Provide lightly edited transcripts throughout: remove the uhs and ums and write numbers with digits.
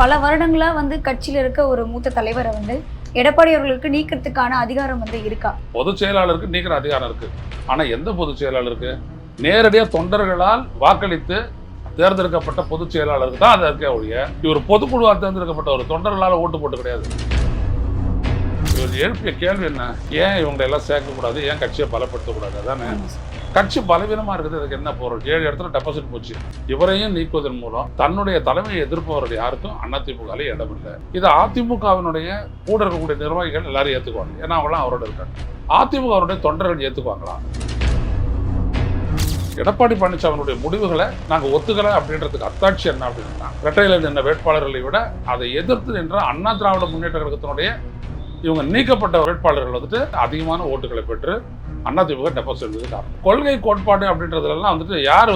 பல வருடங்களா கட்சியில இருக்க ஒரு மூத்த தலைவரை எடப்பாடி அவர்களுக்கு நீக்கிறதுக்கான அதிகாரம் இருக்கா? பொதுச் செயலாளருக்கு நீக்கிற அதிகாரம் இருக்கு. ஆனா எந்த பொதுச் செயலாளருக்கு? நேரடியா தொண்டர்களால் வாக்களித்து தேர்ந்தெடுக்கப்பட்ட பொதுச் செயலாளருக்கு தான் அது இருக்கே ஒழிய இவர் பொதுக்குழுவால் தேர்ந்தெடுக்கப்பட்ட ஒரு தொண்டர்களால் ஓட்டு போட்டு கிடையாது. இவர் எழுப்பிய கேள்வி என்ன? ஏன் இவங்களை எல்லாம் சேர்க்கக்கூடாது, ஏன் கட்சியை பலப்படுத்தக்கூடாது? அதானே. கட்சி பலவீனமா இருக்குது, அதுக்கு என்ன பொருள்? 7 இடத்துல டெபாசிட் போச்சு. இவரையும் நீக்குவதன் மூலம் தன்னுடைய தலைமையை எதிர்ப்பவர்கள் யாருக்கும் அதிமுகவில் இடம் இல்லை. இது அதிமுகவினுடைய கூட இருக்கக்கூடிய நிர்வாகிகள் எல்லாரும் ஏத்துக்குவாங்க. ஏன்னா அவங்களாம் அவரோட இருக்காங்க. அதிமுக அவருடைய தொண்டர்கள் ஏத்துக்குவாங்களா? எடப்பாடி பழனிசாமியுடைய முடிவுகளை நாங்க ஒத்துக்கல அப்படின்றதுக்கு அத்தாட்சி என்ன அப்படின்னா, இரட்டையில நின்ற வேட்பாளர்களை விட அதை எதிர்த்து நின்ற அண்ணா திராவிட முன்னேற்ற கழகத்தினுடைய இவங்க நீக்கப்பட்ட வேட்பாளர்கள் அதிகமான ஓட்டுகளை பெற்று அதிமுக டெபாசிட் இருந்தது காரணம். கொள்கை கோட்பாடு அப்படின்றதுலாம் யார்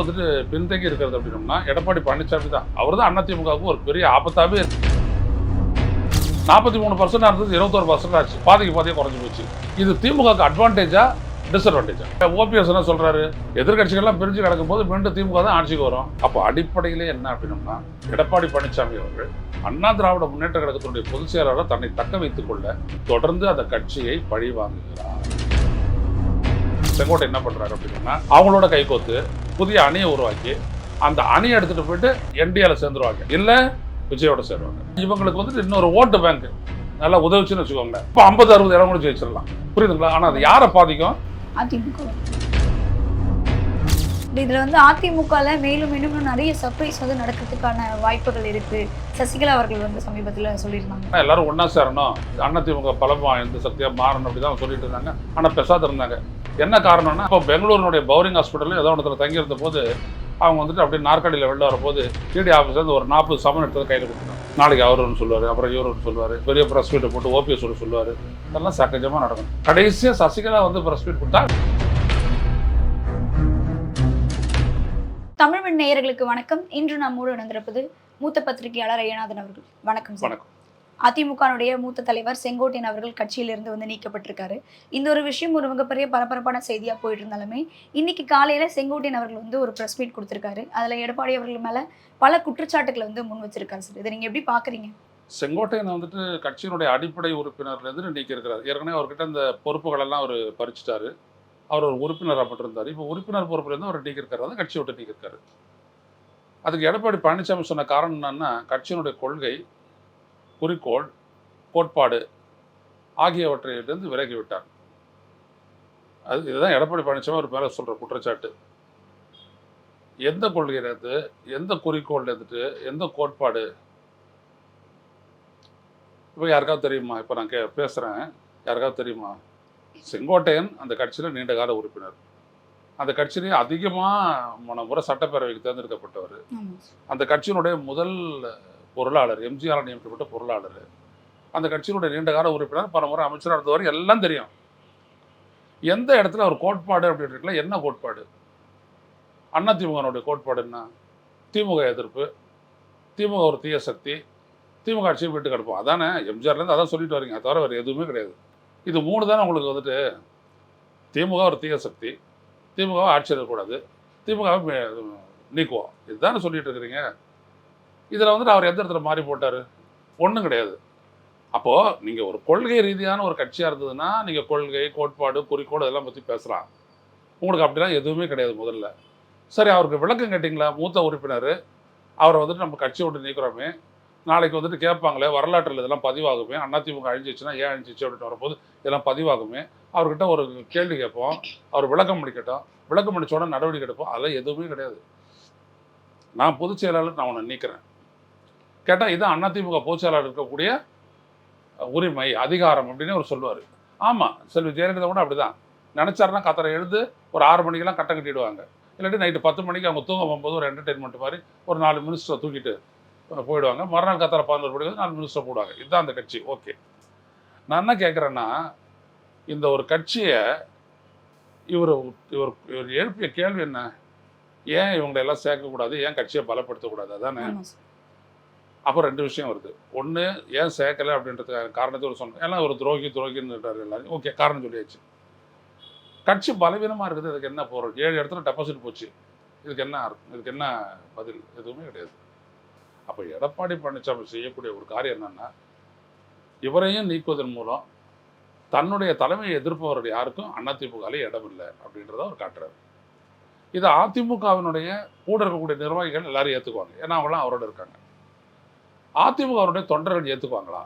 பின்தங்கி இருக்கிறது அப்படின்னா எடப்பாடி பழனிசாமி தான். அவர் தான் அதிமுகவுக்கு ஒரு பெரிய ஆபத்தாவே 43% இருந்தது 21% ஆச்சு. பாதிக்கு குறைஞ்சு போச்சு. இது திமுகவுக்கு அட்வான்டேஜா டிஸ்அட்வான்டேஜா? ஓபிஎஸ் என்ன சொல்றாரு? எதிர்கட்சிகள்லாம் பிரிஞ்சு கிடக்கும் போது மீண்டும் திமுக தான் ஆட்சிக்கு வரும். அப்போ அடிப்படையிலே என்ன அப்படின்னா, எடப்பாடி பழனிசாமி அவர்கள் அண்ணா திராவிட முன்னேற்ற கழகத்தினுடைய பொதுச் செயலாளர் தன்னை தக்க வைத்துக் கொள்ள தொடர்ந்து அந்த கட்சியை பழி வாங்குகிறார். செங்கோட்டை என்ன பண்றாரு அப்படின்னா, அவங்களோட கைகோத்து புதிய அணியை உருவாக்கி அந்த அணியை எடுத்துட்டு போயிட்டு என்டிஏல சேர்ந்துருவாங்க, இல்ல விஜயோட சேருவாங்க. இவங்களுக்கு இன்னொரு ஓட்டு பேங்க் நல்லா உதவிச்சுன்னு வச்சுக்கோங்க. இப்போ 50-60 இடம் கூட ஜெயிச்சிடலாம். புரியுதுங்களா? ஆனா அது யாரை பாதிக்கும்? அதிமுக. இதுல அதிமுகல மேலும் இன்னும் நிறைய சர்ப்ரைஸ் நடக்கிறதுக்கான வாய்ப்புகள் இருக்கு. சசிகலா அவர்கள் சமீபத்தில் சொல்லியிருந்தாங்க, எல்லாரும் ஒன்னா சேரணும், அதிமுக பலமா எந்த சக்தியா மாறணும் அப்படிதான் சொல்லிட்டு இருந்தாங்க. ஆனா பெசாத இருந்தாங்க. என்ன காரணம்னா, இப்போ பெங்களூருடைய பவுரிங் ஹாஸ்பிட்டல் ஏதோ ஒன்றத்தில் தங்கியிருந்த போது அவங்க அப்படியே நாற்காலியில் வெளில வரும்போது டிடி ஆஃபீஸர் ஒரு 40 சமன் எடுத்தது கையில் கொடுத்துருக்காங்க. நாளைக்கு அவர் ஒன்று சொல்லுவார், அப்புறம் இவர் ஒன்று சொல்லுவார், பெரிய ப்ரெஸ் மீட்டை போட்டு ஓபிஎஸ் ஒன்று சொல்லுவார். இதெல்லாம் சகஜமாக நடக்கும். கடைசியாக சசிகலா ப்ரெஸ் மீட் கொடுத்தா. தமிழ்மண் நேயர்களுக்கு வணக்கம். இன்று நம்மோடு இணைந்திருப்பது மூத்த பத்திரிகையாளர் ஐயநாதன் அவர்கள். வணக்கம். வணக்கம். அதிமுகனுடைய மூத்த தலைவர் செங்கோட்டையன் அவர்கள் கட்சியிலிருந்து நீக்கப்பட்டிருக்காரு. இந்த ஒரு விஷயம் ஒரு மிகப்பெரிய பரபரப்பான செய்தியா போயிட்டு இருந்தாலுமே, இன்னைக்கு காலையில செங்கோட்டையன் அவர்கள் ஒரு பிரஸ் மீட் கொடுத்திருக்காரு. அதுல எடப்பாடி அவர்கள் மேல பல குற்றச்சாட்டுகளை முன் வச்சிருக்காரு. சார், இதை நீங்க எப்படி பாக்குறீங்க? செங்கோட்டையன் கட்சியினுடைய அடிப்படை உறுப்பினர்ல இருந்து நீக்கி இருக்கிறார். ஏற்கனவே அவர்கிட்ட இந்த பொறுப்புகள் எல்லாம் அவர் பறிச்சுட்டாரு. அவர் ஒரு உறுப்பினராக பட்டிருந்தார். இப்போ உறுப்பினர் பொறுப்புல இருந்து அவர் நீக்கிருக்காரு, அதை கட்சியை விட்டு நீக்கிருக்காரு. அதுக்கு எடப்பாடி பழனிசாமி சொன்ன காரணம் என்னன்னா, கட்சியினுடைய கொள்கை, குறிக்கோள், கோட்பாடு ஆகியவற்றிலிருந்து விலகி விட்டார். இதுதான் எடப்பாடி பழனிசாமி ஒரு மேலே சொல்ற குற்றச்சாட்டு. எந்த கொள்கையில இருந்து, எந்த குறிக்கோள் இருந்துட்டு, எந்த கோட்பாடு? இப்போ யாருக்காவது தெரியுமா? இப்போ நான் பேசுறேன், யாருக்காவது தெரியுமா? செங்கோட்டையன் அந்த கட்சியில் நீண்ட கால உறுப்பினர். அந்த கட்சியிலேயே அதிகமான முறை சட்டப்பேரவைக்கு தேர்ந்தெடுக்கப்பட்டவர். அந்த கட்சியினுடைய முதல் பொருளாளர், எம்ஜிஆர் நியமிக்கப்பட்ட பொருளாளர். அந்த கட்சியினுடைய நீண்டகால உறுப்பினர், பல முறை அமைச்சராக இருந்தவர். எல்லாம் தெரியும். எந்த இடத்துல ஒரு கோட்பாடு அப்படின்னு இருக்குல்ல, என்ன கோட்பாடு? அதிமுகனுடைய கோட்பாடு என்ன? திமுக எதிர்ப்பு, திமுக ஒரு தீய சக்தி, திமுக ஆட்சியை விட்டு கிடப்போம். அதானே எம்ஜிஆர்லேருந்து அதான் சொல்லிட்டு வரீங்க. தவிர வேறு எதுவுமே கிடையாது. இது 3 தானே உங்களுக்கு திமுக ஒரு தீய சக்தி, திமுகவை ஆட்சி இருக்கக்கூடாது, திமுகவை நீக்குவோம், இதுதானே சொல்லிட்டு இருக்கிறீங்க. இதில் அவர் எந்த இடத்துல மாறி போட்டார்? ஒன்றும் கிடையாது. அப்போது நீங்கள் ஒரு கொள்கை ரீதியான ஒரு கட்சியாக இருந்ததுன்னா நீங்கள் கொள்கை, கோட்பாடு, குறிக்கோள் இதெல்லாம் பற்றி பேசலாம். உங்களுக்கு அப்படிலாம் எதுவுமே கிடையாது. முதல்ல சரி, அவருக்கு விளக்கம் கேட்டிங்களா? மூத்த உறுப்பினர் அவரை நம்ம கட்சியை விட்டு நீக்கிறோமே, நாளைக்கு கேட்பாங்களே, வரலாற்றில் இதெல்லாம் பதிவாகுமே, அதிமுக அழிஞ்சிச்சுன்னா ஏன் அழிஞ்சிச்சு அப்படின்னு வரும்போது இதெல்லாம் பதிவாகுமே. அவர்கிட்ட ஒரு கேள்வி கேட்போம், அவர் விளக்கம் அளிக்கட்டும், விளக்கம் அளிச்ச உடனே நடவடிக்கை எடுப்போம். அதெல்லாம் எதுவுமே கிடையாது. நான் பொதுச் செயலாளர், நான் உன்னை நீக்கிறேன் கேட்டால் இதுதான் அதிமுக பொதுச் செயலாளர் இருக்கக்கூடிய உரிமை, அதிகாரம் அப்படின்னு அவர் சொல்லுவார். ஆமாம், செல்வி ஜெயலலிதா கூட அப்படி தான் நினச்சாருன்னா கத்தரை எழுந்து ஒரு 6 மணிக்கெல்லாம் கட்டம் கட்டிடுவாங்க. இல்லாட்டி நைட்டு 10 மணிக்கு அவங்க தூங்க போகும்போது ஒரு என்டர்டெயின்மெண்ட் மாதிரி ஒரு 4 மினிஸ்டரை தூக்கிட்டு போயிடுவாங்க. மறுநாள் கத்தரை 11 மணிக்கு 4 மினிஸ்டர் போடுவாங்க. இதுதான் அந்த கட்சி. ஓகே, நான் என்ன கேட்குறேன்னா, இந்த ஒரு கட்சியை இவர் எழுப்பிய கேள்வி என்ன? ஏன் இவங்களை எல்லாம் சேர்க்கக்கூடாது, ஏன் கட்சியை பலப்படுத்தக்கூடாது? அதானே. அப்போ 2 விஷயம் வருது. ஒன்று, ஏன் சேர்க்கலை அப்படின்றதுக்கான காரணத்தை ஒரு சொன்னேன். ஏன்னா ஒரு துரோகின்னு எல்லாரும். ஓகே, காரணம் சொல்லியாச்சு. கட்சி பலவீனமாக இருக்குது, இதுக்கு என்ன பொருள்? 7 இடத்துல டெபாசிட் போச்சு, இதுக்கு என்ன பதில்? எதுவுமே கிடையாது. அப்போ எடப்பாடி பழனிசாமி செய்யக்கூடிய ஒரு காரியம் என்னன்னா, இவரையும் நீக்குவதன் மூலம் தன்னுடைய தலைமையை எதிர்ப்பவர்கள் யாருக்கும் அதிமுகவில் இடம் இல்லை அப்படின்றத அவர் காட்டுறாரு. இது அதிமுகவினுடைய கூட இருக்கக்கூடிய நிர்வாகிகள் எல்லாரும் ஏற்றுக்குவாங்க. ஏன்னா அவங்களாம் அவரோட இருக்காங்க. அதிமுக அவருடைய தொண்டர்கள் ஏற்றுக்குவாங்களா?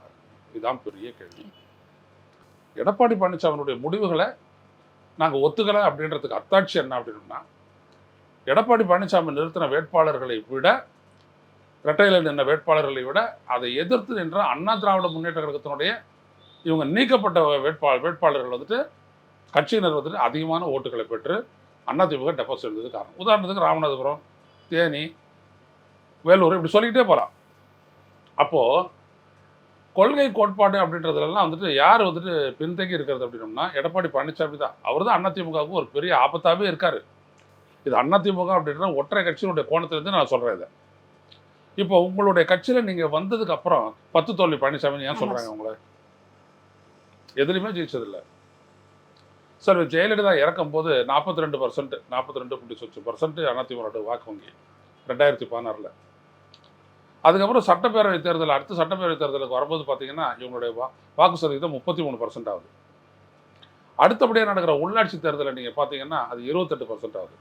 இதுதான் பெரிய கேள்வி. எடப்பாடி பழனிசாமியினுடைய முடிவுகளை நாங்கள் ஒத்துக்கலை அப்படின்றதுக்கு அத்தாட்சி என்ன அப்படின்னா, எடப்பாடி பழனிசாமி நிறுத்தின வேட்பாளர்களை விட, இரட்டையில நின்ற வேட்பாளர்களை விட அதை எதிர்த்து நின்ற அண்ணா திராவிட முன்னேற்ற கழகத்தினுடைய இவங்க நீக்கப்பட்ட வேட்பாளர்கள் வந்துட்டு கட்சியினர் வந்துட்டு அதிகமான ஓட்டுகளை பெற்று அதிமுக டெபாசிட் இருந்தது காரணம். உதாரணத்துக்கு ராமநாதபுரம், தேனி, வேலூர் இப்படி சொல்லிக்கிட்டே போகலாம். அப்போது கொள்கை கோட்பாடு அப்படின்றதுலாம் வந்துட்டு யார் வந்துட்டு பின்தங்கி இருக்கிறது அப்படின்னோம்னா எடப்பாடி பழனிசாமி தான். அவர் தான் அதிமுகவுக்கு ஒரு பெரிய ஆபத்தாகவே இருக்கார். இது அதிமுக அப்படின்ற ஒற்றை கட்சியினுடைய கோணத்திலிருந்து நான் சொல்கிறேன் இதை. இப்போ உங்களுடைய கட்சியில் நீங்கள் வந்ததுக்கு அப்புறம் 10 தோல்வி பழனிசாமின்னு ஏன் சொல்கிறாங்க உங்களை? எதுலையுமே ஜெயிச்சதில்லை. சார் ஜெயலலிதா இறக்கும் போது 42%, 42.6% அதிமுக வாக்கு வங்கி 2016. அதுக்கப்புறம் சட்டப்பேரவை தேர்தல், அடுத்த சட்டப்பேரவை தேர்தலுக்கு வரும்போது பார்த்தீங்கன்னா இவங்களுடைய வாக்கு சதவீதம் 33% ஆகுது. அடுத்தபடியாக நடக்கிற உள்ளாட்சி தேர்தலில் நீங்கள் பார்த்தீங்கன்னா அது 28% ஆகுது.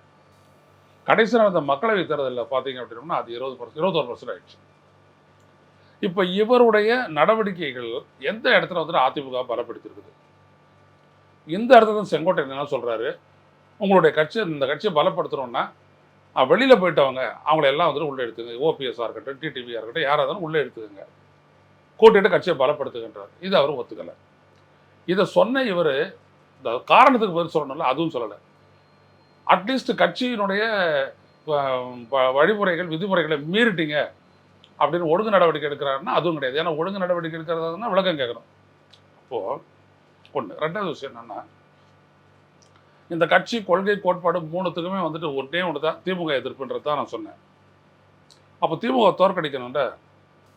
கடைசி நடந்த மக்களவை தேர்தலில் பார்த்தீங்க அப்படின்னா அது 21% ஆயிடுச்சு. இப்போ இவருடைய நடவடிக்கைகள் எந்த இடத்துல வந்துட்டு அதிமுக பலப்படுத்திருக்குது? இந்த இடத்துல தான் செங்கோட்டையன் என்ன சொல்கிறாரு, உங்களுடைய கட்சி இந்த கட்சியை பலப்படுத்தணும்னா வெளியில் போயிட்டவங்க அவங்கள எல்லாம் வந்துட்டு உள்ளே எடுத்துக்கங்க. ஓபிஎஸ்ஸாக இருக்கட்டும், டிடிவியாக இருக்கட்டும், யாராக இருந்தாலும் உள்ளே எடுத்துக்கங்க, கூட்டிட்டு கட்சியை பலப்படுத்துகின்றார். இது அவரும் ஒத்துக்கலை. இதை சொன்ன இவர் இந்த காரணத்துக்கு பதில் சொல்லணும்ல, அதுவும் சொல்லலை. அட்லீஸ்ட் கட்சியினுடைய வழிமுறைகள் விதிமுறைகளை மீறிட்டீங்க அப்படின்னு ஒழுங்கு நடவடிக்கை எடுக்கிறாருன்னா அதுவும் கிடையாது. ஏன்னா ஒழுங்கு நடவடிக்கை எடுக்கிறதுனா விளக்கம் கேட்கணும். அப்போது ஒன்று. ரெண்டாவது விஷயம் என்னென்னா, இந்த கட்சி கொள்கை கோட்பாடு மூணுத்துக்குமே வந்துட்டு ஒன்றே ஒன்று தான், திமுக எதிர்ப்புன்றது தான் நான் சொன்னேன். அப்போ திமுக தோற்கடிக்கணும்ல.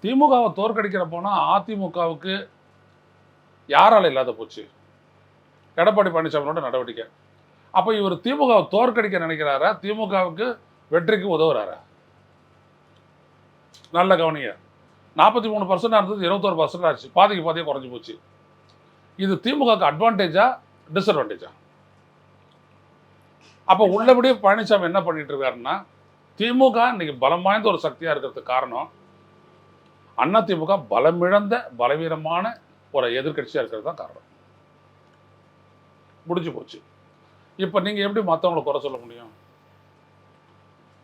திமுகவை தோற்கடிக்கிற போனால் அதிமுகவுக்கு யாரால் இல்லாத போச்சு? எடப்பாடி பழனிசாமியோட நடவடிக்கை. அப்போ இவர் திமுகவை தோற்கடிக்க நினைக்கிறாரா, திமுகவுக்கு வெற்றிக்கு உதவுறாரா? நல்ல கவனிங்க. 43% இருந்தது 21% ஆச்சு. பாதிக்கு பாதியாக குறைஞ்சி போச்சு. இது திமுகவுக்கு அட்வான்டேஜா டிஸ்அட்வான்டேஜா? அப்போ உள்ளபடியே பழனிசாமி என்ன பண்ணிட்டு இருக்காருன்னா, திமுக இன்னைக்கு பலம் வாய்ந்த ஒரு சக்தியாக இருக்கிறதுக்கு காரணம் அதிமுக பலமிழந்த பலவீனமான ஒரு எதிர்கட்சியாக இருக்கிறது தான் காரணம். முடிஞ்சு போச்சு. இப்போ நீங்கள் எப்படி மற்றவங்களை குறை சொல்ல முடியும்?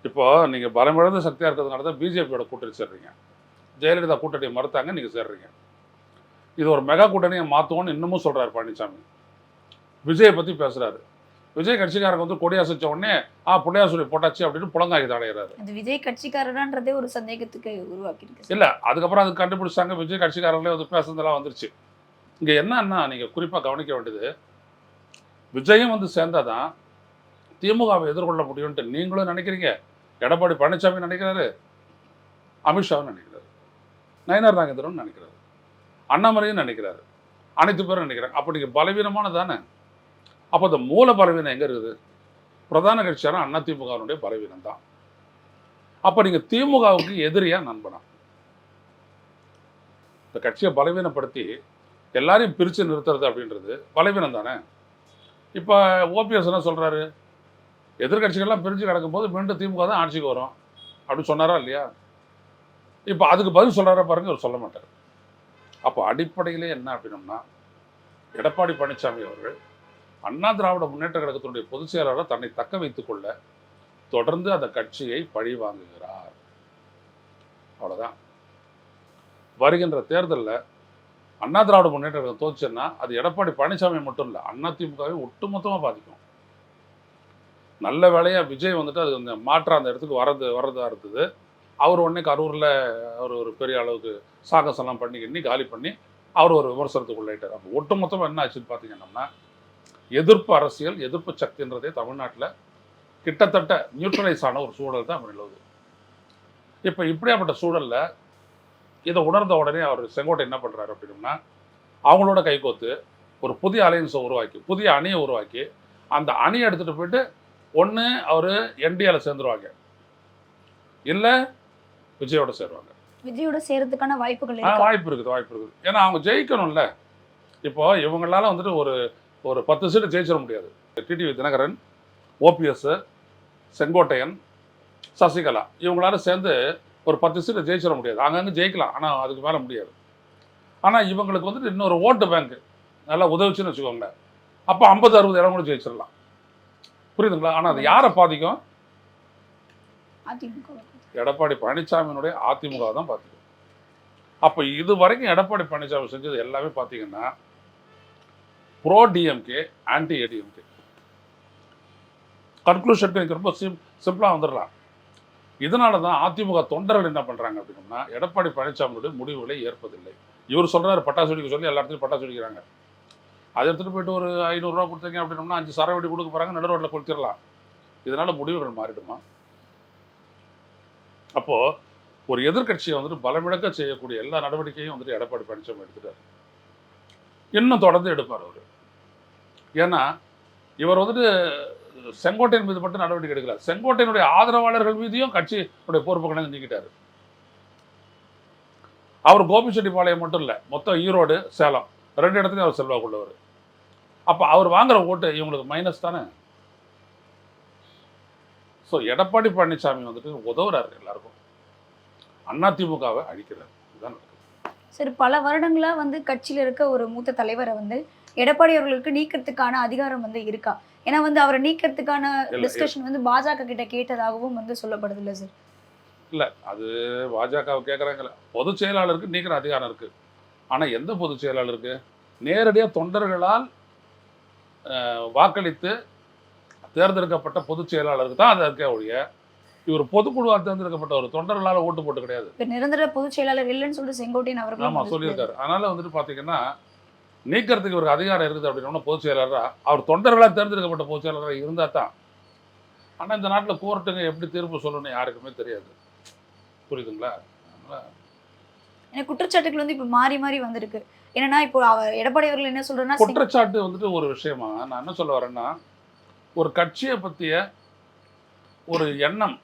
இப்போ நீங்கள் பலமிழந்த சக்தியாக இருக்கிறதுனால தான் பிஜேபியோட கூட்டணி சேர்றீங்க. ஜெயலலிதா கூட்டணியை மறுத்தாங்க, நீங்கள் சேர்றீங்க. இது ஒரு மெகா கூட்டணியை மாற்றுவோன்னு இன்னமும் சொல்கிறார் பழனிசாமி. விஜயை பற்றி பேசுகிறாரு. விஜய் கட்சிக்காரங்க வந்து கொடியாசிச்ச உடனே புள்ளையாசுரி போட்டாச்சு அப்படின்னு புலங்காகி தடையிறாரு. அது விஜய் கட்சிக்காரன்றதே ஒரு சந்தேகத்துக்கு உருவாக்கிருக்கு. இல்லை, அதுக்கப்புறம் அது கண்டுபிடிச்சாங்க. விஜய் கட்சிக்காரங்களே வந்து பேசுனதெல்லாம் வந்துருச்சு. இங்கே என்னன்னா, நீங்கள் குறிப்பாக கவனிக்க வேண்டியது, விஜயும் வந்து சேர்ந்தாதான் திமுகவை எதிர்கொள்ள முடியும்ட்டு நீங்களும் நினைக்கிறீங்க, எடப்பாடி பழனிசாமி நினைக்கிறாரு, அமித்ஷாவும் நினைக்கிறாரு, நயினார் நாகேந்திரன் நினைக்கிறாரு, அண்ணாமலையும் நினைக்கிறாரு, அனைத்து பேரும் நினைக்கிறாங்க. அப்போ நீங்கள் பலவீனமானது தானே. அப்போ அந்த மூல பலவீனம் எங்கே இருக்குது? பிரதான கட்சியான அதிமுகவினுடைய பலவீனம் தான். அப்போ நீங்கள் திமுகவுக்கு எதிரியா நண்பனா? இந்த கட்சியை பலவீனப்படுத்தி எல்லாரையும் பிரித்து நிறுத்துறது அப்படின்றது பலவீனம் தானே. இப்போ ஓபிஎஸ் என்ன சொல்கிறாரு, எதிர்கட்சிகள்லாம் பிரிஞ்சு கிடக்கும்போது மீண்டும் திமுக தான் ஆட்சிக்கு வரும் அப்படின்னு சொன்னாரா இல்லையா? இப்போ அதுக்கு பதில் சொல்கிறாரா பாருங்க, அவர் சொல்ல மாட்டார். அப்போ அடிப்படையிலே என்ன அப்படின்னம்னா, எடப்பாடி பழனிசாமி அவர்கள் அண்ணா திராவிட முன்னேற்ற கழகத்தினுடைய பொதுச் செயலாளர் தன்னை தக்க வைத்துக் கொள்ள தொடர்ந்து அந்த கட்சியை பழி வாங்குகிறார். அவ்வளோதான். வருகின்ற தேர்தலில் அண்ணா திராவிட முன்னேற்ற கழகம் தோச்சுன்னா அது எடப்பாடி பழனிசாமி மட்டும் இல்லை, அதிமுகவை ஒட்டுமொத்தமாக பாதிக்கும். நல்ல வேலையாக விஜய் வந்துட்டு அது அந்த மாற்ற அந்த இடத்துக்கு வர்றதா இருந்தது. அவர் உடனே கரூரில் அவர் ஒரு பெரிய அளவுக்கு சாகசம்லாம் பண்ணி காலி பண்ணி அவர் ஒரு விமர்சனத்துக்கு உள்ளாயிட்டார். அப்போ ஒட்டுமொத்தமாக என்ன ஆச்சுன்னு பார்த்தீங்கன்னா, எதிர்ப்பு அரசியல், எதிர்ப்பு சக்தின்றதே தமிழ்நாட்டில் கிட்டத்தட்ட நியூட்ரலைஸ் ஆன ஒரு சூழல் தான் நிலவுது. இப்போ இப்படியாப்பட்ட சூழலில் இதை உணர்ந்த உடனே அவர் செங்கோட்டை என்ன பண்ணுறாரு அப்படின்னா, அவங்களோட கைகோத்து ஒரு புதிய அலையன்ஸை உருவாக்கி, புதிய அணியை உருவாக்கி, அந்த அணியை எடுத்துகிட்டு போயிட்டு ஒன்று அவர் என்டிஏல சேர்ந்துருவாங்க, இல்லை விஜயோட சேருவாங்க. விஜயோட சேர்றதுக்கான வாய்ப்புகள் இருக்கு. வாய்ப்பு இருக்குது. ஏன்னா அவங்க ஜெயிக்கணும்ல. இப்போ இவங்களால வந்துட்டு ஒரு 10 சீட்டு ஜெயிச்சிட முடியாது. டிடிவி தினகரன், ஓபிஎஸ், செங்கோட்டையன், சசிகலா இவங்களால சேர்ந்து ஒரு 10 சீட்டு ஜெயிச்சிட முடியாது. அங்கங்கே ஜெயிக்கலாம், ஆனால் அதுக்கு மேலே முடியாது. ஆனால் இவங்களுக்கு வந்துட்டு இன்னொரு ஓட்டு பேங்க் நல்லா உதவிச்சுன்னு வச்சுக்கோங்க. அப்போ 50-60 இடம் கூட ஜெயிச்சிடலாம். புரியுதுங்களா? ஆனால் அது யாரை பாதிக்கும்? அதிமுக. எடப்பாடி பழனிசாமியினுடைய அதிமுக தான் பாதிக்கும். அப்போ இது வரைக்கும் எடப்பாடி பழனிசாமி செஞ்சது எல்லாமே பார்த்தீங்கன்னா ப்ரோ டிஎம்கே, ஆன்டி ஏடிஎம்கே. கன்க்ளூஷனுக்கு எனக்கு ரொம்ப சிம்பிளாக வந்துடலாம். இதனால தான் அதிமுக தொண்டர்கள் என்ன பண்ணுறாங்க அப்படின்னா, எடப்பாடி பழனிசாமியுடைய முடிவுகளை ஏற்பதில்லை. இவர் சொல்கிறாரு பட்டாசு வெடிக்க சொல்லி எல்லா இடத்துலையும் பட்டாசு வெடிக்கிறாங்க. அதை எடுத்துகிட்டு போயிட்டு ஒரு 500 ரூபா கொடுத்தீங்க அப்படின்னோம்னா 5 சர வெடி கொடுக்க போகிறாங்க, நடு ரோட்டில் கொளுத்திடலாம். இதனால் முடிவுகள் மாறிடுமா? அப்போது ஒரு எதிர்க்கட்சியை வந்துட்டு பலமிழக்க செய்யக்கூடிய எல்லா நடவடிக்கையும் வந்துட்டு எடப்பாடி பழனிசாமி எடுத்துட்டார். இன்னும் தொடர்ந்து எடுப்பார் அவர். ஏன்னா இவர் வந்துட்டு செங்கோட்டையன் மீது மட்டும் நடவடிக்கை எடுக்கல, செங்கோட்டையனுடைய ஆதரவாளர்கள் மீதையும் கட்சியுடைய பொறுப்புகளை நீக்கிட்டார். அவர் கோபிச்செட்டிப்பாளையம் மட்டும் இல்லை, மொத்தம் ஈரோடு, சேலம் 2 இடத்துலையும் அவர் செல்வாக்கு உள்ளவர். அப்போ அவர் வாங்குற ஓட்டு இவங்களுக்கு மைனஸ் தானே. ஸோ எடப்பாடி பழனிசாமி வந்துட்டு உதவுறாரு எல்லாருக்கும், அதிமுகவை அழிக்கிறார். இதுதான் நடக்குது. சரி, பல வருடங்களா வந்து கட்சியில் இருக்க ஒரு மூத்த தலைவரை வந்து எடப்பாடி அவர்களுக்கு நீக்கிறதுக்கான அதிகாரம் வந்து இருக்கா? ஏன்னா வந்து அவரை நீக்கிறதுக்கான டிஸ்கஷன் வந்து பாஜக கிட்ட கேட்டதாகவும் வந்து சொல்லப்படுது இல்லை சார்? இல்லை, அது பாஜகவை கேட்குறாங்கல்ல, பொதுச் செயலாளருக்கு நீக்கிற அதிகாரம் இருக்குது. ஆனால் எந்த பொதுச் செயலாளருக்கு? நேரடியாக தொண்டர்களால் வாக்களித்து தேர்ந்தெடுக்கப்பட்ட பொதுச் செயலாளருக்கு தான் அது இருக்கே ஒழிய, இவர் பொதுக்குழுவால் தேர்ந்தெடுக்கப்பட்ட ஒரு தொண்டர்களால் ஓட்டு போட்டு கிடையாது. நிரந்தர பொதுச் செயலாளர் இல்லைன்னு சொல்லிட்டு செங்கோட்டையன் அவர்கள் ஆமாம் சொல்லியிருக்காரு. அதனால வந்துட்டு பார்த்தீங்கன்னா நீக்கிறதுக்கு ஒரு அதிகாரம் இருக்குது அப்படின்னா பொதுச் செயலாளராக அவர் தொண்டர்களாக தேர்ந்தெடுக்கப்பட்ட பொதுச் செயலாளராக இருந்தால் தான். ஆனால் இந்த நாட்டில் கோர்ட்டுங்க எப்படி தீர்ப்பு சொல்லணும்னு யாருக்குமே தெரியாது. புரியுதுங்களா? ஏன்னா குற்றச்சாட்டுகள் வந்து இப்போ மாறி மாறி வந்திருக்கு. என்னன்னா இப்போ அவர் எடப்பாடி அவர்கள் என்ன சொல்றேன்னா, குற்றச்சாட்டு வந்துட்டு ஒரு விஷயமா நான் என்ன சொல்ல வரேன்னா, ஒரு கட்சியை பற்றிய ஒரு எண்ணம்,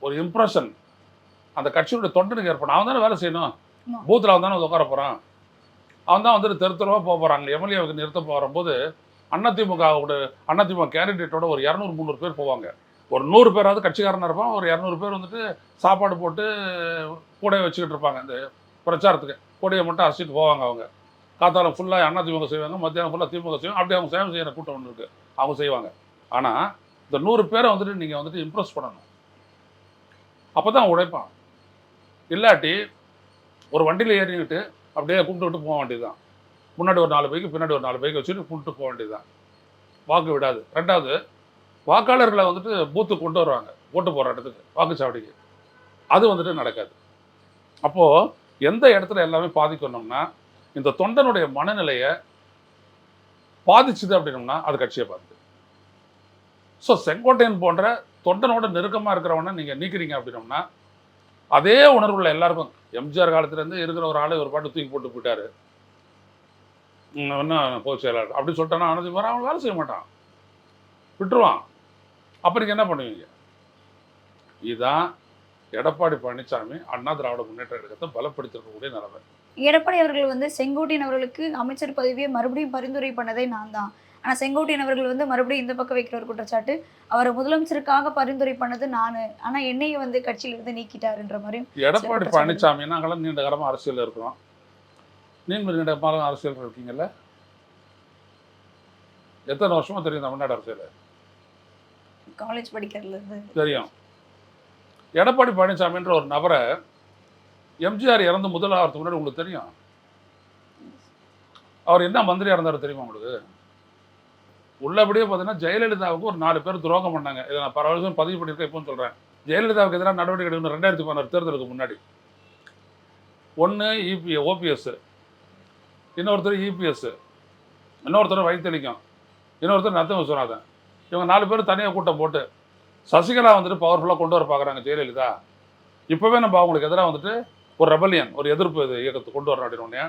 ஒரு இம்ப்ரெஷன் அந்த கட்சியுடைய தொண்டனுக்கு ஏற்படும். அவன் தானே வேலை செய்யணும். பூத்தில் அவன் தானே உட்கார போகிறான். அவன் தான் வந்துட்டு தெருத்தரவாக போக போகிறாங்க. எம்எல்ஏவுக்கு நிறுத்த போகும்போது அதிமுக கேண்டிடேட்டோட ஒரு 200-300 பேர் போவாங்க. ஒரு 100 பேராவது கட்சிக்காரனாக இருப்பான், ஒரு 200 பேர் வந்துட்டு சாப்பாடு போட்டு கூடையை வச்சுக்கிட்டு இருப்பாங்க. இந்த பிரச்சாரத்துக்கு கூடையை மட்டும் அரைச்சிட்டு போவாங்க. அவங்க காத்தாலம் ஃபுல்லாக அதிமுக செய்வாங்க, மத்தியானம் ஃபுல்லாக திமுக செய்வாங்க. அப்படி அவங்க சேவை செய்கிற கூட்டம் ஒன்று இருக்குது, அவங்க செய்வாங்க. ஆனால் இந்த 100 பேரை வந்துட்டு நீங்கள் வந்துட்டு இம்ப்ரெஸ் பண்ணணும். அப்போ தான் உழைப்பான். இல்லாட்டி ஒரு வண்டியில் ஏறிக்கிட்டு அப்படியே கூப்பிட்டு போக வேண்டியது தான். முன்னாடி ஒரு 4 பைக்கு, பின்னாடி ஒரு 4 பைக்கு வச்சுட்டு கூப்பிட்டு போக வேண்டியது தான். வாக்கு விடாது. ரெண்டாவது, வாக்காளர்களை வந்துட்டு பூத்துக்கு கொண்டு வருவாங்க, ஓட்டு போகிற இடத்துக்கு, வாக்குச்சாவடிக்கு. அது வந்துட்டு நடக்காது. அப்போது எந்த இடத்துல எல்லாமே பாதிக்கணும்னா, இந்த தொண்டனுடைய மனநிலையை பாதிச்சுது அப்படின்னோம்னா அது கட்சியை பாதிக்குது. ஸோ செங்கோட்டையன் போன்ற தொண்டனோட நெருக்கமாக இருக்கிறவனை நீங்கள் நீக்கிறீங்க அப்படின்னோம்னா அதே உணர்வுள்ள எல்லாருக்கும், எம்ஜிஆர் காலத்துலேருந்து இருக்கிற ஒரு ஆளை ஒரு பாட்டு தூக்கி போட்டு போயிட்டாரு, என்ன பொதுச் செயலாளர் அப்படி சொல்லிட்டானா அவன் வேலை செய்ய மாட்டான், விட்டுருவான். அப்போ நீங்கள் என்ன பண்ணுவீங்க? இதுதான் எடப்பாடி பழனிசாமி அண்ணா திராவிட முன்னேற்ற கழகத்தை பலப்படுத்திருக்கக்கூடிய நிலைமை. எடப்பாடி அவர்கள் வந்து செங்கோட்டையன் அவர்களுக்கு அமைச்சர் பதவியை மறுபடியும் பரிந்துரை பண்ணதே நான் தான். ஆனால் செங்கோட்டையன் அவர்கள் வந்து மறுபடியும் இந்த பக்கம் வைக்கிற ஒரு குற்றச்சாட்டு, அவரை முதலமைச்சருக்காக பரிந்துரை பண்ணது நான், ஆனால் என்னையை வந்து கட்சியிலிருந்து நீக்கிட்டாருன்ற மாதிரியும். எடப்பாடி பழனிசாமி நாங்களாம் நீண்ட காலமாக அரசியலில் இருக்கிறோம். நீங்கள் நீண்ட காலம் அரசியல் இருக்கீங்கல்ல, எத்தனை வருஷமா தெரியும் தமிழ்நாடு அரசியல்? காலேஜ் படிக்கிறதுலேருந்து தெரியும். எடப்பாடி பழனிசாமின்ற ஒரு நபரை எம்ஜிஆர் இறந்து முதல் ஆகிறதுக்கு முன்னாடி உங்களுக்கு தெரியும். அவர் என்ன மந்திரியாக இருந்தார் தெரியுமா உங்களுக்கு? உள்ளபடியே பார்த்தீங்கன்னா ஜெயலலிதாவுக்கு ஒரு 4 பேர் துரோகம் பண்ணாங்க. இதை நான் பல வருஷம் பதிவு பண்ணியிருக்கேன், இப்போன்னு சொல்கிறேன். ஜெயலலிதாவுக்கு எதிராக நடவடிக்கை எடுக்கணும் 2016 தேர்தலுக்கு முன்னாடி. ஒன்று ஓபிஎஸ், இன்னொருத்தர் இபிஎஸ், இன்னொருத்தர் வைத்தலிங்கம், இன்னொருத்தர் நத்தம் விஸ்வநாதன். இவங்க 4 பேர் தனியாக கூட்டம் போட்டு சசிகலா வந்துட்டு பவர்ஃபுல்லாக கொண்டு வர பார்க்குறாங்க ஜெயலலிதா. இப்போவே நம்ம அவங்களுக்கு எதிராக வந்துட்டு ஒரு ரெபல்லியன், ஒரு எதிர்ப்பு இயக்கத்தை கொண்டு வரணும் அப்படின்னோடனே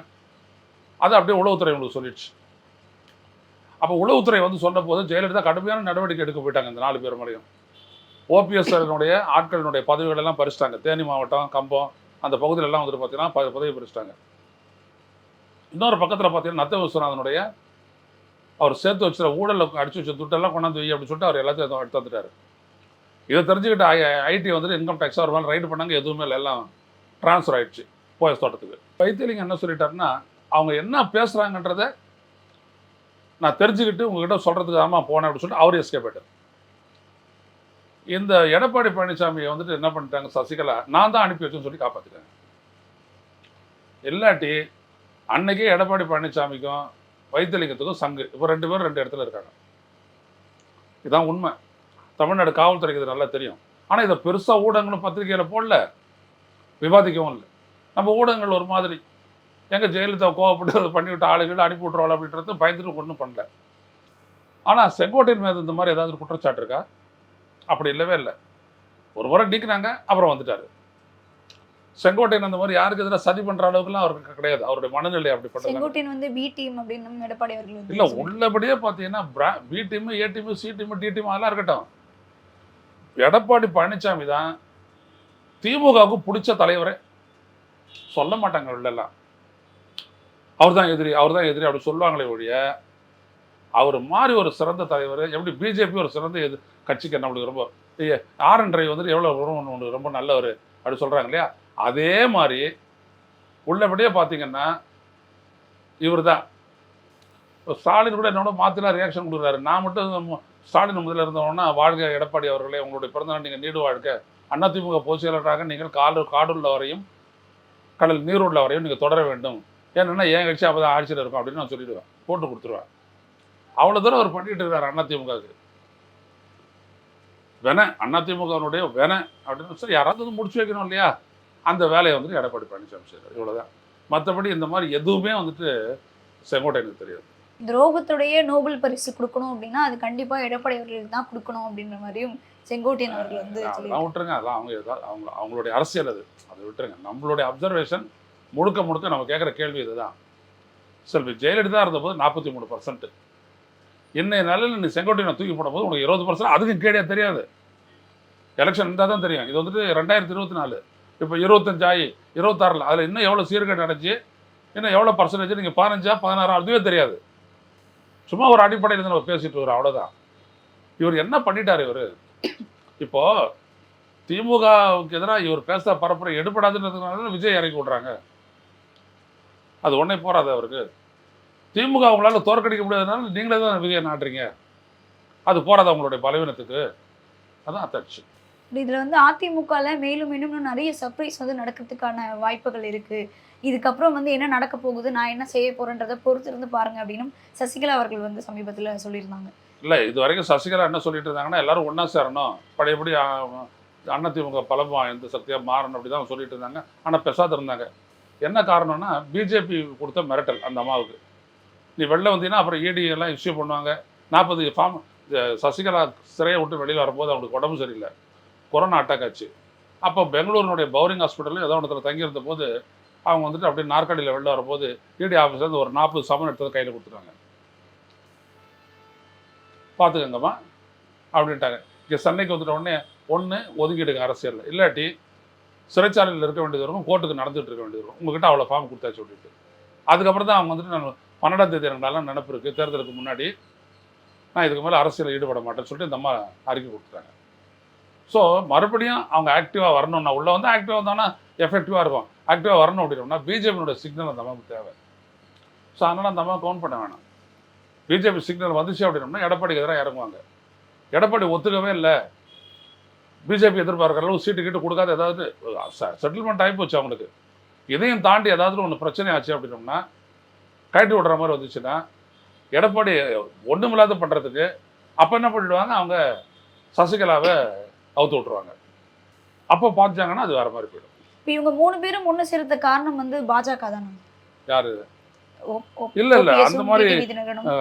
அது அப்படியே உளவுத்துறை உங்களுக்கு சொல்லிடுச்சு. அப்போ உளவுத்துறை வந்து சொன்ன போது ஜெயலலிதா கடுமையான நடவடிக்கை எடுக்க போயிட்டாங்க. இந்த 4 பேர் மேலேயும் ஓபிஎஸ் ஆட்களினுடைய பதவிகள் எல்லாம் பறிச்சிட்டாங்க. தேனி மாவட்டம், கம்பம், அந்த பகுதியில் எல்லாம் வந்துட்டு பார்த்தீங்கன்னா பதவி பிரிச்சிட்டாங்க. இன்னொரு பக்கத்தில் பார்த்தீங்கன்னா நத்த விஸ்வநாதனுடைய அவர் சேர்த்து வச்சுற ஊழலில் அடிச்சு வச்ச துட்டெல்லாம் கொண்டாந்து வை அப்படின்னு சொல்லிட்டு அவர் எல்லாத்தையும் எடுத்து வந்துட்டாரு. இதை தெரிஞ்சுக்கிட்டு ஐடி வந்துட்டு இன்கம் டேக்ஸ் அவர் மேலே ரைடு பண்ணாங்க. எதுவுமே இல்லை, எல்லாம் ட்ரான்ஸ்ஃபர் ஆயிடுச்சு போயஸ் தோட்டத்துக்கு. வைத்தியலிங்கம் என்ன சொல்லிட்டாருன்னா, அவங்க என்ன பேசுகிறாங்கன்றதை நான் தெரிஞ்சுக்கிட்டு உங்ககிட்ட சொல்கிறதுக்கு ஆமாம் போனேன் அப்படின்னு சொல்லிட்டு அவர் எஸ்கேப் ஆயிட்டார். இந்த எடப்பாடி பழனிசாமியை வந்துட்டு என்ன பண்ணிட்டாங்க சசிகலா, நான் தான் அனுப்பி வச்சேன்னு சொல்லி காப்பாற்றிட்டாங்க. இல்லாட்டி அன்னைக்கே எடப்பாடி பழனிசாமிக்கும் வைத்தியலிங்கத்துக்கும் சங்கு. இப்போ 2 பேரும் 2 இடத்துல இருக்காங்க. இதுதான் உண்மை. தமிழ்நாடு காவல்துறைக்கு இது நல்லா தெரியும். ஆனால் இதை பெருசாக ஊடகங்களும் பத்திரிகையில் போடல, விவாதிக்கவும் இல்லை. நம்ம ஊடகங்கள் ஒரு மாதிரி எங்கள் ஜெயலலிதா கோவப்பட்டு அதை பண்ணிவிட்டு ஆளுகள் அனுப்பி விட்ருவாள் அப்படின்றது பயந்துட்டு ஒன்றும் பண்ணல. ஆனால் செங்கோட்டையன் மீது இந்த மாதிரி ஏதாவது குற்றச்சாட்டு இருக்கா? அப்படி இல்லவே இல்லை. ஒரு முறை நீக்கினாங்க, அப்புறம் வந்துட்டார். செங்கோட்டையன் அந்த மாதிரி யாருக்கு எதிராக சதி பண்ணுற அளவுக்குலாம் அவருக்கு கிடையாது. அவருடைய மனநிலை அப்படிப்பட்ட செங்கோட்டையன் வந்து பி டீம் அப்படின்னு எடப்பாடி அவர்கள் இல்லை. உள்ளபடியே பார்த்தீங்கன்னா B team, A team, C team, D team அதெல்லாம் இருக்கட்டும். எடப்பாடி பழனிசாமி தான் திமுகவுக்கு பிடிச்ச தலைவரே. சொல்ல மாட்டாங்க உள்ளெல்லாம் அவர் தான் எதிரி அப்படி சொல்லுவாங்களே ஒழிய, அவர் மாதிரி ஒரு சிறந்த தலைவர் எப்படி பிஜேபி ஒரு சிறந்த கட்சிக்கு என்ன அப்படி ரொம்ப ஆர்என் ரவி வந்துட்டு எவ்வளோ ரொம்ப நல்லவர் அப்படி சொல்கிறாங்க இல்லையா, அதே மாதிரி உள்ளபடியே பார்த்தீங்கன்னா இவர் தான். ஸ்டாலின் கூட என்னோட மாற்றிலாம் ரியாக்ஷன் கொடுக்குறாரு. நான் மட்டும் ஸ்டாலின் முதல்ல இருந்தவொன்னா, வாழ்க எடப்பாடி அவர்களே, உங்களுடைய பிறந்தநாள் நீங்கள் நீடு வாழ்க, அதிமுக பொதுச் செயலராக நீங்கள் காடுள்ள வரையும் கடல் நீருள்ள வரையும் நீங்கள் தொடர வேண்டும், ஏன்னா என் கட்சி அப்போ தான் ஆட்சியில் இருக்கும் அப்படின்னு நான் சொல்லிடுவேன், போட்டு கொடுத்துருவேன். அவ்வளோ தூரம் அவர் பண்ணிட்டு இருக்காரு அதிமுகவுக்கு. அதிமுகனுடைய அப்படின்னு சொல்லி யாராவது வந்து முடிச்சு வைக்கணும் இல்லையா, அந்த வேலையை வந்துட்டு எடப்பாடி பழனிசாமி செய்கிறார். இவ்வளோதான். மற்றபடி இந்த மாதிரி எதுவுமே வந்துட்டு செங்கோட்டையனுக்கு தெரியாது. துரோகத்துடைய நோபல் பரிசு கொடுக்கணும் அப்படின்னா அது கண்டிப்பா எடப்பாடி அவர்களுக்கு தான் கொடுக்கணும் அப்படின்ற மாதிரியும் செங்கோட்டையன் அவர்கள் வந்து அதெல்லாம் விட்டுருங்க. அதெல்லாம் அவங்களுடைய அரசியல் அதை விட்டுருங்க. நம்மளுடைய அப்சர்வேஷன் முழுக்க நம்ம கேட்குற கேள்வி இதுதான். செல்வி ஜெயலலிதா இருந்தபோது 43%. இன்னைய நிலையில் நீ செங்கோட்டையனை தூக்கி போடும்போது உனக்கு 20%. அதுக்கும் கேடியா தெரியாது. எலெக்ஷன் இருந்தால் தான் தெரியும். இது வந்துட்டு 2024, இப்போ 25 ஆகி 26, அதில் இன்னும் எவ்வளோ சீர்கேடு நடந்துச்சு, இன்னும் எவ்வளோ பர்சன்டேஜ், நீங்கள் 15 16 அதுவே தெரியாது. சும்மா ஒரு அடிப்படையில் நம்ம பேசிட்டு வரோம், அவ்வளோதான். இவர் என்ன பண்ணிட்டார்? இவர் இப்போ திமுகவுக்கு எதிராக இவர் பேச பரப்புரை எடுபடாதுன்றதுனால விஜய் இறக்கி விட்றாங்க. அது ஒன்றே போறாது அவருக்கு. திமுக அவங்களால தோற்கடிக்க முடியாதனால நீங்களே தான் விஜய் நாட்டுறீங்க. அது போறாது அவங்களுடைய பலவீனத்துக்கு. அதான் அத்தாட்சி. இதுல வந்து அதிமுகல மேலும் இன்னும் நிறைய சர்ப்ரைஸ் வந்து நடக்கிறதுக்கான வாய்ப்புகள் இருக்கு. இதுக்கப்புறம் வந்து என்ன நடக்க போகுது, நான் என்ன செய்ய போறேன்றதை பொறுத்து இருந்து பாருங்க அப்படின்னு சசிகலா அவர்கள் வந்து சமீபத்தில் சொல்லியிருந்தாங்க. இல்லை, இது வரைக்கும் சசிகலா என்ன சொல்லிட்டு இருந்தாங்கன்னா, எல்லாரும் ஒன்றா சேரணும், பழையபடி அதிமுக பலம் எந்த சக்தியாக மாறணும் அப்படி தான் சொல்லிட்டு இருந்தாங்க. ஆனால் பெசாத இருந்தாங்க. என்ன காரணம்னா, பிஜேபி கொடுத்த மிரட்டல் அந்த அம்மாவுக்கு. நீ வெளில வந்தீங்கன்னா அப்புறம் இடி எல்லாம் இஷ்யூ பண்ணுவாங்க. 40 ஃபார்ம். சசிகலா சிறையை விட்டு வெளியில் வரும்போது அவங்களுக்கு உடம்பு சரியில்லை, கொரோனா அட்டாக் ஆச்சு. அப்போ பெங்களூரினுடைய பவுரிங் ஹாஸ்பிட்டலில் ஏதோ இடத்துல தங்கியிருந்த போது அவங்க வந்துட்டு அப்படியே நாற்காலியில் வெளில வரும்போது இடி ஆஃபீஸர்லேருந்து ஒரு 40 சமன் எடுத்ததை கையில் கொடுத்துருவாங்க. பார்த்துக்கங்கம்மா அப்படின்ட்டாங்க. இங்கே சென்னைக்கு வந்துட்ட உடனே ஒன்று ஒதுக்கிடுங்க அரசியலில், இல்லாட்டி சிறைச்சாலையில் இருக்க வேண்டியது இருக்கும், கோர்ட்டுக்கு நடந்துகிட்டு இருக்க வேண்டியது இருக்கும். உங்ககிட்ட அவ்வளோ ஃபார்ம் கொடுத்தாச்சு சொல்லிட்டு. அதுக்கப்புறம் தான் அவங்க வந்துட்டு, நான் 12ஆம் தேதி எனக்கு நல்லா நினப்பு இருக்குது, தேர்தலுக்கு முன்னாடி நான் இதுக்கு மேலே அரசியலில் ஈடுபட மாட்டேன்னு சொல்லிட்டு இந்த அம்மா அறிக்கை கொடுத்துட்டாங்க. ஸோ மறுபடியும் அவங்க ஆக்டிவாக வரணும்னா, உள்ளே வந்து ஆக்டிவாக வந்தாங்கன்னா எஃபெக்டிவாக இருக்கும். ஆக்டிவாக வரணும் அப்படின்னா பிஜேபியோட சிக்னல் அந்த அம்மாவுக்கு தேவை. ஸோ அதனால் அந்த அம்மா கவுண்ட் பண்ண வேணாம். பிஜேபி சிக்னல் வந்துச்சு அப்படின்னோம்னா எடப்பாடிக்கு எதிராக இறங்குவாங்க. எடப்பாடி ஒத்துக்கவே இல்லை, பிஜேபி எதிர்பார்க்குற அளவு சீட்டு கிட்ட கொடுக்காத ஏதாவது செட்டில்மெண்ட் ஆகி போச்சு அவங்களுக்கு. இதையும் தாண்டி ஏதாவது ஒன்று பிரச்சனை ஆச்சு அப்படின்னோம்னா, கழட்டி விடுற மாதிரி வந்துச்சுன்னா எடப்பாடி ஒன்றுமில்லாத பண்ணுறதுக்கு அப்போ என்ன பண்ணிடுவாங்க, அவங்க சசிகலாவை அவுத்து விட்டுருவாங்க. அப்போ பார்த்தாங்கன்னா அது வேற மாதிரி போயிடும். இப்போ இவங்க 3 பேரும் ஒன்று சேர்த்த காரணம் வந்து பாஜக தானே? யாரு? இல்லை அந்த மாதிரி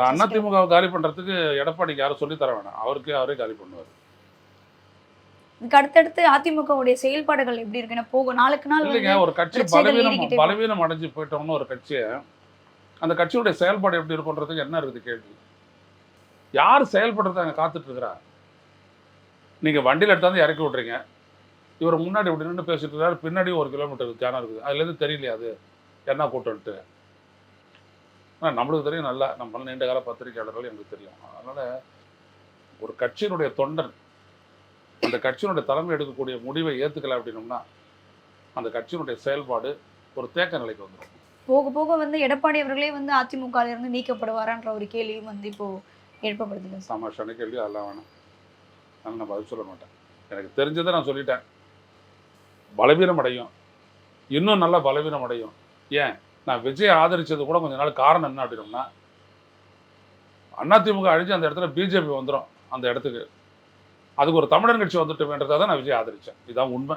அதிமுக காலி பண்ணுறதுக்கு எடப்பாடிக்கு யாரும் சொல்லி தர வேணாம், அவரே காலி பண்ணுவார். இதுக்கு அடுத்தடுத்து அதிமுகவுடைய செயல்பாடுகள் எப்படி இருக்குன்னா போகும் நாளுக்கு நாள் இல்லைங்க. ஒரு கட்சி பலவீனம் அடைஞ்சு போயிட்டோம்னு ஒரு கட்சியை, அந்த கட்சியுடைய செயல்பாடு எப்படி இருக்குன்றதுக்கு என்ன இருக்குது கேள்வி. யார் செயல்படுறது அங்கே காத்துட்டு இருக்கிறா? நீங்கள் வண்டியில் எடுத்தாந்து இறக்கி விட்றீங்க, இவர் முன்னாடி இப்படி நின்று பேசிட்டு இருக்காரு, பின்னாடி 1 கிலோமீட்டர் தியானம் இருக்குது. அதுலேருந்து தெரியலையா அது என்ன கூட்டம்ட்டு? ஆனால் நம்மளுக்கு தெரியும் நல்லா, நம்ம நீண்ட கால பத்திரிகையாளர்கள் எங்களுக்கு தெரியும். அதனால் ஒரு கட்சியினுடைய தொண்டன் அந்த கட்சியினுடைய தலைமை எடுக்கக்கூடிய முடிவை ஏற்றுக்கல அப்படின்னோம்னா அந்த கட்சியினுடைய செயல்பாடு ஒரு தேக்க நிலைக்கு வந்துடும். போக போக வந்து எடப்பாடி அவர்களே வந்து அதிமுக இருந்து நீக்கப்படுவாரான்ற ஒரு கேள்வியும் வந்து இப்போ எழுப்பப்படுது சார். தமாஷான கேள்வி, அதெல்லாம் வேணாம். அதனால் நான் பதில் சொல்ல மாட்டேன். எனக்கு தெரிஞ்சதை நான் சொல்லிட்டேன். பலவீனம் அடையும், இன்னும் நல்லா பலவீனம் அடையும். ஏன் நான் விஜய் ஆதரிச்சது கூட கொஞ்ச நாள் காரணம் என்ன அப்படின்னோம்னா, அதிமுக அழிஞ்சு அந்த இடத்துல பிஜேபி வந்துடும். அந்த இடத்துக்கு அதுக்கு ஒரு தமிழர் கட்சி வந்துட்டு வேண்டதாக தான் நான் விஜய் ஆதரித்தேன். இதுதான் உண்மை.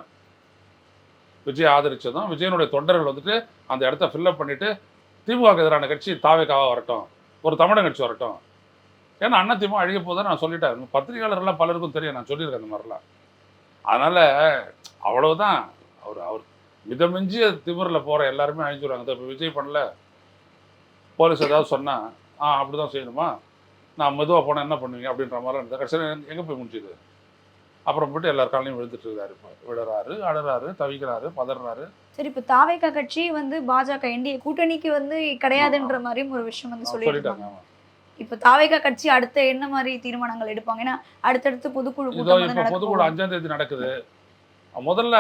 விஜய் ஆதரிச்சதும் விஜயனுடைய தொண்டர்கள் வந்துட்டு அந்த இடத்த ஃபில்லப் பண்ணிட்டு திமுகவுக்கு எதிரான கட்சி தாவேக்காவாக வரட்டும், ஒரு தமிழர் கட்சி வரட்டும். ஏன்னா அதிமுக அழிய போதான் நான் சொல்லிட்டேன். பத்திரிகையாளர்கள்லாம் பலருக்கும் தெரியும், நான் சொல்லியிருக்கேன் அந்த மாதிரிலாம். அதனால் அவ்வளவுதான். அவர் மிதமிஞ்சிய திமிரில் போகிற எல்லாருமே அழிஞ்சுடுவாங்க. இப்போ விஜய் பண்ணல, போலீஸ் ஏதாவது சொன்னால் அப்படி தான் செய்யணுமா, நான் மெதுவாக போனால் என்ன பண்ணுவீங்க அப்படின்ற மாதிரிலாம் இருந்தது. கடைசியில் எங்கே போய் முடிஞ்சுது? அப்புறம் போய்ட்டு எல்லார் காலையும் விழுந்துட்டு இருக்காரு. இப்போ விடுறாரு, அழுறாரு, தவிக்கிறாரு, பதறாரு. சரி, இப்போ தாவேகா கட்சி வந்து பாஜக என்டிஏ கூட்டணிக்கு வந்து கிடையாதுன்ற மாதிரியும் ஒரு விஷயம் வந்து சொல்லிட்டாங்க. இப்போ தாவேகா கட்சி அடுத்த என்ன மாதிரி தீர்மானங்கள் எடுப்பாங்க? ஏன்னா அடுத்தடுத்து பொதுக்குழு கூட்டம் வந்து நடக்கும். பொதுக்குழு 5ஆம் தேதி நடக்குது. முதல்ல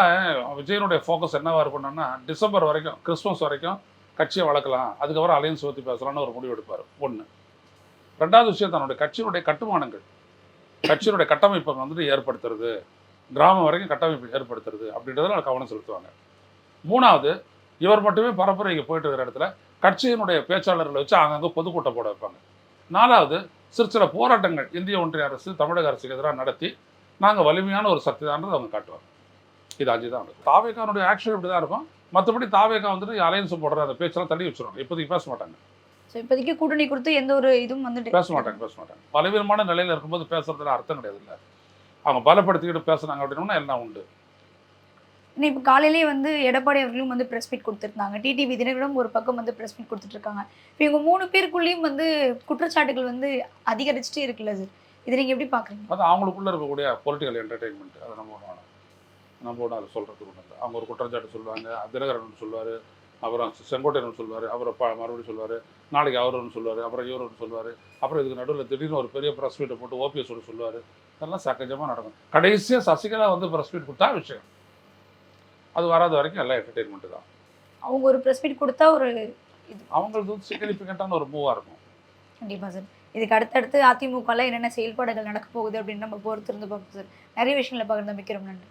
விஜயனுடைய ஃபோக்கஸ் என்னவா இருக்கணும்னா, டிசம்பர் வரைக்கும், கிறிஸ்மஸ் வரைக்கும் கட்சியை வளர்க்கலாம், அதுக்கப்புறம் அலையன்ஸ் பற்றி பேசலாம்னு ஒரு முடிவு எடுப்பார். ஒன்று. ரெண்டாவது விஷயம், தன்னுடைய கட்சியினுடைய கட்டுமானங்கள், கட்சியினுடைய கட்டமைப்பை வந்துட்டு ஏற்படுத்துறது, கிராமம் வரைக்கும் கட்டமைப்பு ஏற்படுத்துறது அப்படின்றதுல கவனம் செலுத்துவாங்க. மூணாவது, இவர் மட்டுமே பரப்புரைக்கு போயிட்டு இருக்கிற இடத்துல கட்சியினுடைய பேச்சாளர்களை வச்சு அங்கங்கே பொதுக்கூட்டம் போட வைப்பாங்க. நாலாவது, சில போராட்டங்கள் இந்திய ஒன்றிய அரசு தமிழக அரசுக்கு எதிராக நடத்தி நாங்கள் வலிமையான ஒரு சக்தி தான்றது அவங்க காட்டுவாங்க. இது 5 தான் இருக்கும். தாவேகானுடைய ஆக்ஷன் இப்படி தான் இருக்கும். மற்றபடி தாவேகா வந்துட்டு அலையன்ஸ் போடுற அந்த பேச்செல்லாம் தள்ளி வச்சிருவாங்க. இப்போதைக்கு பேச மாட்டாங்க. இப்போதைக்கு கூட்டணி கொடுத்து எந்த ஒரு இதுவும் வந்துட்டு பேச மாட்டாங்க. பலவீனமான நிலையில் இருக்கும்போது பேசுறதுல அர்த்தம் கிடையாது. இல்லை, அவங்க பலப்படுத்திக்கிட்டு பேசுனாங்க அப்படின்னா எல்லாம் உண்டு. இன்னும் இப்போ காலையிலேயே வந்து எடப்பாடி அவர்களும் வந்து ப்ரெஸ் மீட் கொடுத்துருந்தாங்க. டிடிவி தினகரனும் ஒரு பக்கம் வந்து ப்ரெஸ் மீட் கொடுத்துட்ருக்காங்க. இப்போ இவங்க 3 பேருக்குள்ளேயும் வந்து குற்றச்சாட்டுகள் வந்து அதிகரிச்சுட்டே இருக்குல்ல சார், இதை நீங்கள் எப்படி பார்க்குறீங்க? அது அவங்களுக்குள்ள இருக்கக்கூடிய பொலிட்டிக்கல் என்டர்டெயின்மெண்ட். அதை நம்ம ஒன்று அதை சொல்கிறதுக்கு ஒன்று இல்லை. அவங்க ஒரு குற்றச்சாட்டு சொல்லுவாங்க, தினகரன் சொல்லுவார், அப்புறம் செங்கோட்டையன் சொல்லுவார், அப்புறம் மறுபடியும் சொல்லுவார், நாளைக்கு அவர் ஒன்று சொல்லுவார், அப்புறம் இவர் ஒன்று சொல்லுவார், அப்புறம் இதுக்கு நடுவில் திடீர்னு ஒரு பெரிய ப்ரெஸ் மீட்டை போட்டு ஓபிஎஸ் ஒன்று சொல்லுவார். இதெல்லாம் சகஜமாக நடக்கும். கடைசியாக சசிகலா வந்து ப்ரெஸ் மீட் கொடுத்தா விஷயம், அது வராத வரைக்கும் எல்லாம் என்டர்டெயின்மெண்ட்டு தான். அவங்க ஒரு ப்ரெஸ் மீட் கொடுத்தா ஒரு இது அவங்களுக்கு வந்து சிக்னிஃபிகண்ட்டான ஒரு மூவாக இருக்கும். கண்டிப்பாக சார். இதுக்கு அடுத்தடுத்து அதிமுகவில் என்னென்ன செயல்பாடுகள் நடக்க போகுது அப்படின்னு நம்ம பொறுத்திருந்து பார்ப்போம் சார். நிறைய விஷயங்களை பகிர்ந்து மிக்கிறோம். நன்றி.